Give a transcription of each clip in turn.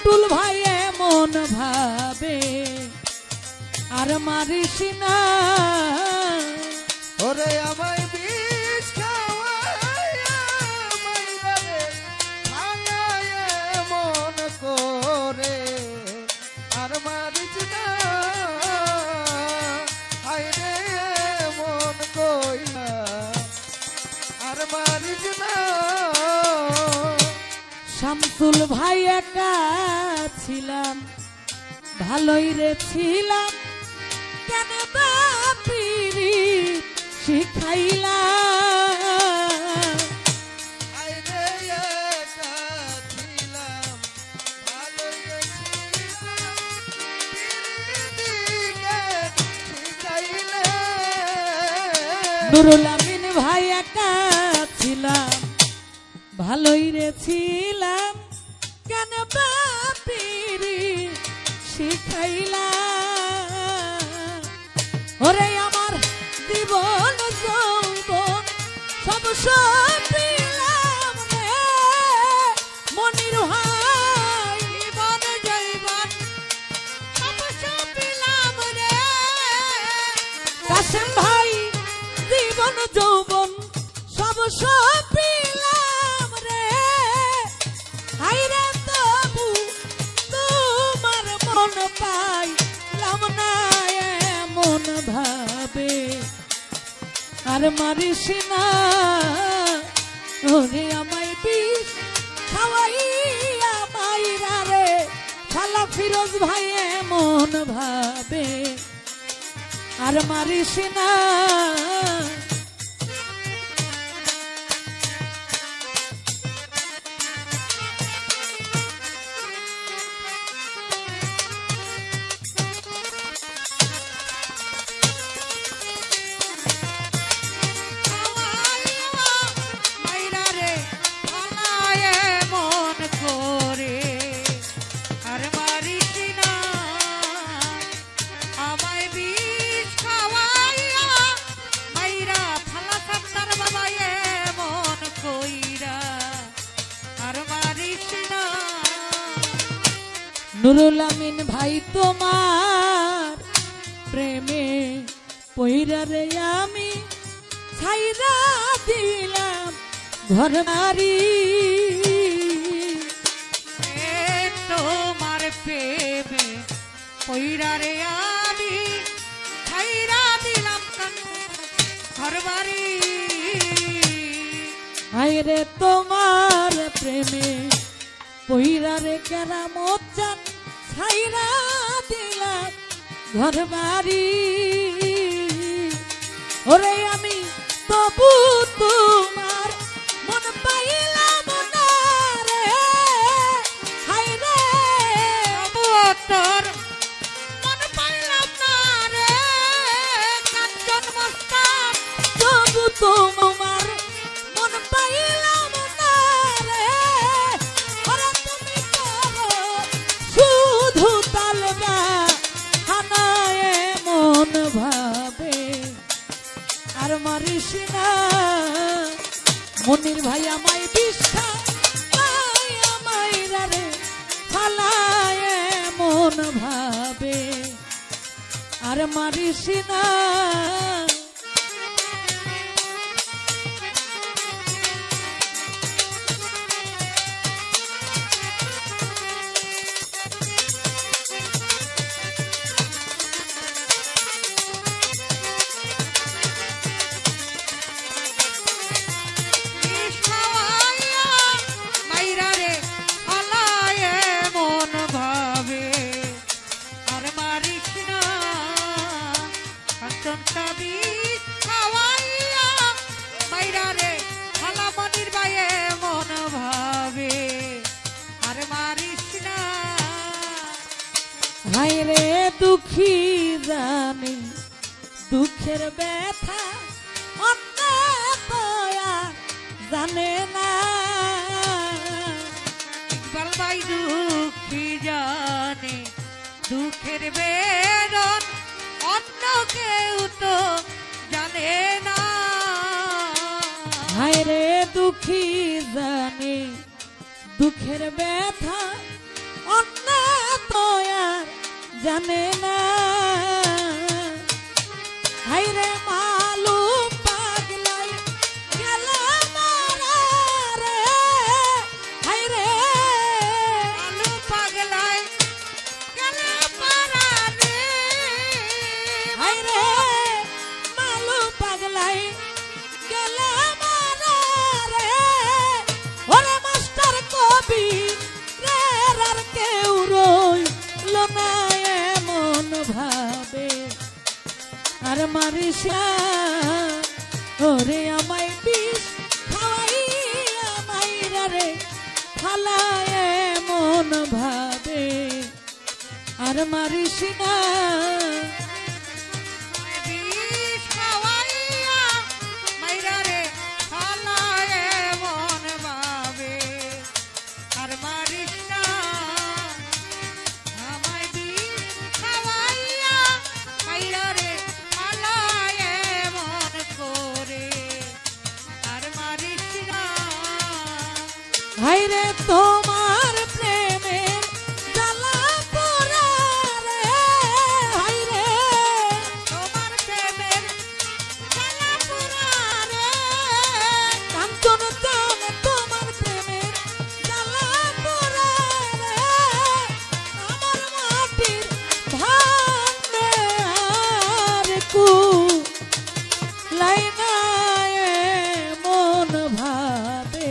টুটুল ভাই এমন ভাবে আর মারিস না ওরে আমায় বিষ খাওয়াইয়া মাইরা রে ভাঙায় মন করে আর মারিস না হায় রে মন কইয়া আর মারিস না। শামসুল ভাই একা ছিলাম ভালোই রে ছিলাম কেন বাপিরি শিখাইলা হায় রে একা ছিলাম ভালোই ছিলাম দিকে শিখাইলে। নুরুল আমিন ভাই একা ছিলাম ভালোই রে ছিলাম কেন বাপিরি শিখাইলা ওরে আমার জীবন যৌবন সব সপিলাম রে মনির ভাই জীবন যৌবন সব সপিলাম রে কাশেম ভাই জীবন যৌবন সব সপিলাম রে হাইরে তবু তোমার মন পাইলাম না এমন ভাবে আর মারিস না ওরে আমায় বিষ খাওয়াইয়া মাইরা রে শালা ফিরোজ ভাই এমন ভাবে আর মারিস না নুরুল আমিন ভাই তোমার প্রেমে পইরা রে আমি ছাইরা দিলাম ঘর বাড়ি তোমার প্রেমে পইরা রে আমি ছাইরা দিলাম ঘর বাড়ি হায় রে তোমার প্রেমে পইরা রে কেরামত চান ছাইরা দিলাম ঘর বাড়ি ওরে আমি তবু তোমার মন পাইলাম না রে হায় রে তোর মন পাইলাম না রে কাঞ্চন মস্তান তবু তোমার মন পাইলাম না রে ওরে তুমি করো শুধু তালবা হানায় মন ভাবে আর মারিস না মনির ভাই আমায় বিশ্বাস আমায় রে ফালায় মন ভাবে আর মারিস না হায় রে দুঃখী জানি দুঃখের ব্যথা অন্য দয়া জানে না ইকবাল ভাই দুঃখী জানে দুঃখের বেদন অন্য কেউ তো জানে না হায় রে দুঃখী জানে দুঃখের ব্যথা অন্য তো আর জানে না হাইরে মালুম পাগলাই গেল মারা রে হাইরে মালুম পাগলাই গেল মারা রে হাইরে মালুম পাগলাই গেল মারা রে ওরে মাস্টার কবি রে আর কেউ রইল না এমন ভাবে আর মারিস না ওরে আমায় বিষ খাওয়াইয়া মাইরা রে ফালায় এমন ভাবে আর মারিস না বিষ খাওয়াইয়া মাইরা রে ফালায় এমন ভাবে আর মারিস না আমায় বিষ খাওয়াইয়া মাইরা রে ফালায় এমন করে আর মারিস না হাইরে তোমার প্রেমের জ্বালা পোড়া রে হাইরে তোমার প্রেমের জ্বালা পোড়া রে কাঞ্চন চান তোমার প্রেমের জ্বালা পোড়া রে আমার মাটির ভান্ডে আর কু লাইনা মন ভাবে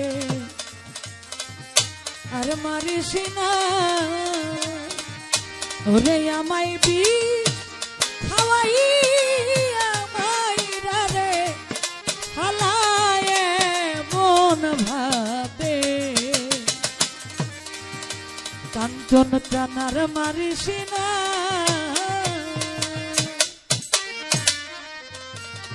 আর মারিস না ওরে আমায় বিষ খাওয়াইয়া মাইরা রে ফালায় মন ভাবে কাঞ্চন চানার মারিস না